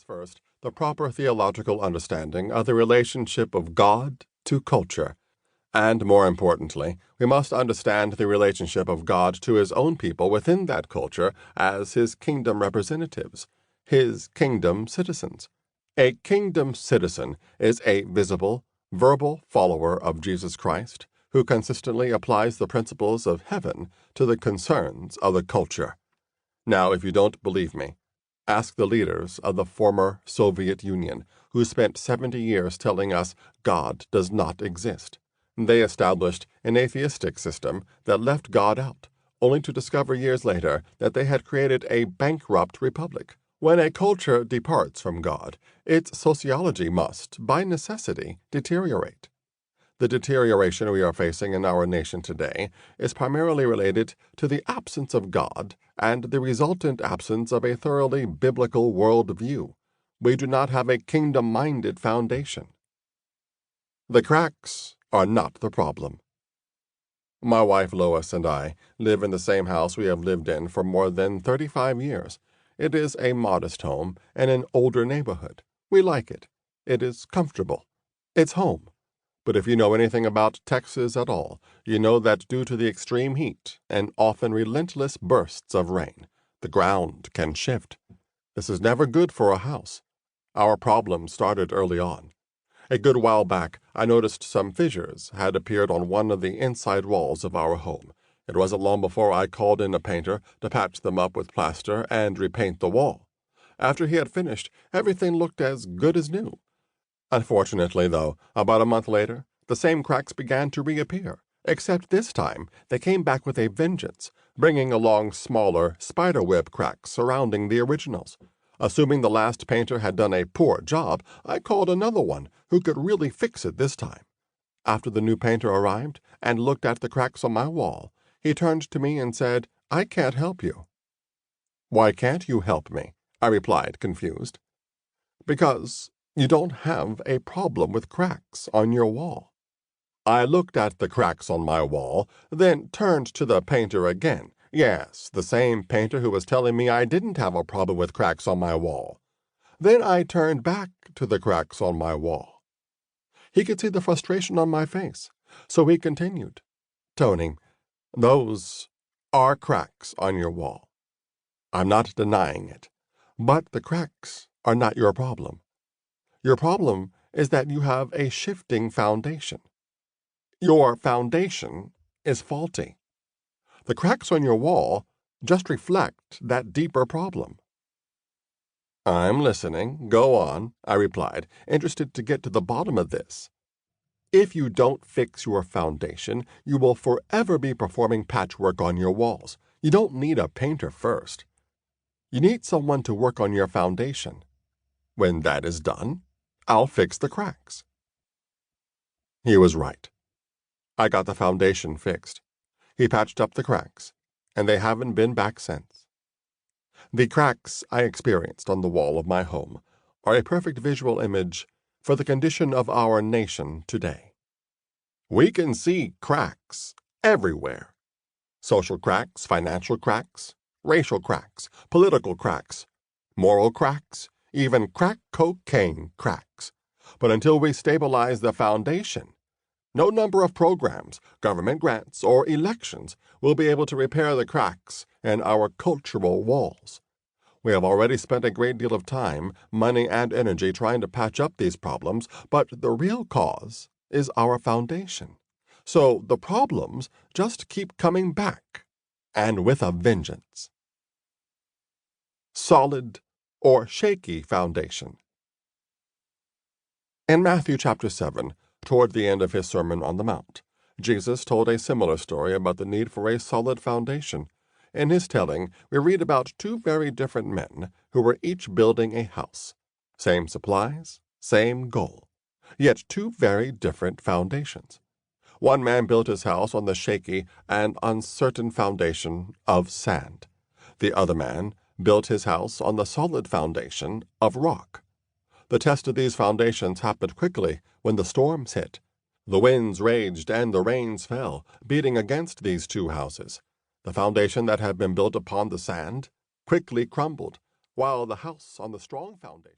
First, the proper theological understanding of the relationship of God to culture. And more importantly, we must understand the relationship of God to his own people within that culture as his kingdom representatives, his kingdom citizens. A kingdom citizen is a visible, verbal follower of Jesus Christ who consistently applies the principles of heaven to the concerns of the culture. Now, if you don't believe me, ask the leaders of the former Soviet Union, who spent 70 years telling us God does not exist. They established an atheistic system that left God out, only to discover years later that they had created a bankrupt republic. When a culture departs from God, its sociology must, by necessity, deteriorate. The deterioration we are facing in our nation today is primarily related to the absence of God and the resultant absence of a thoroughly biblical worldview. We do not have a kingdom-minded foundation. The cracks are not the problem. My wife Lois and I live in the same house we have lived in for more than 35 years. It is a modest home in an older neighborhood. We like it. It is comfortable. It's home. But if you know anything about Texas at all, you know that due to the extreme heat and often relentless bursts of rain, the ground can shift. This is never good for a house. Our problem started early on. A good while back, I noticed some fissures had appeared on one of the inside walls of our home. It wasn't long before I called in a painter to patch them up with plaster and repaint the wall. After he had finished, everything looked as good as new. Unfortunately, though, about a month later, the same cracks began to reappear, except this time they came back with a vengeance, bringing along smaller spiderweb cracks surrounding the originals. Assuming the last painter had done a poor job, I called another one who could really fix it this time. After the new painter arrived and looked at the cracks on my wall, he turned to me and said, "I can't help you." "Why can't you help me?" I replied, confused. "Because you don't have a problem with cracks on your wall." I looked at the cracks on my wall, then turned to the painter again. Yes, the same painter who was telling me I didn't have a problem with cracks on my wall. Then I turned back to the cracks on my wall. He could see the frustration on my face, so he continued, "Tony, those are cracks on your wall. I'm not denying it, but the cracks are not your problem. Your problem is that you have a shifting foundation. Your foundation is faulty. The cracks on your wall just reflect that deeper problem." "I'm listening. Go on," I replied, interested to get to the bottom of this. "If you don't fix your foundation, you will forever be performing patchwork on your walls. You don't need a painter first. You need someone to work on your foundation. When that is done, I'll fix the cracks." He was right. I got the foundation fixed. He patched up the cracks, and they haven't been back since. The cracks I experienced on the wall of my home are a perfect visual image for the condition of our nation today. We can see cracks everywhere. Social cracks, financial cracks, racial cracks, political cracks, moral cracks, even crack cocaine cracks. But until we stabilize the foundation, no number of programs, government grants, or elections will be able to repair the cracks in our cultural walls. We have already spent a great deal of time, money, and energy trying to patch up these problems, but the real cause is our foundation. So the problems just keep coming back, and with a vengeance. Solid or shaky foundation. In Matthew chapter 7, toward the end of his Sermon on the Mount, Jesus told a similar story about the need for a solid foundation. In his telling, we read about two very different men who were each building a house. Same supplies, same goal, yet two very different foundations. One man built his house on the shaky and uncertain foundation of sand. The other man built his house on the solid foundation of rock. The test of these foundations happened quickly when the storms hit. The winds raged and the rains fell, beating against these two houses. The foundation that had been built upon the sand quickly crumbled, while the house on the strong foundation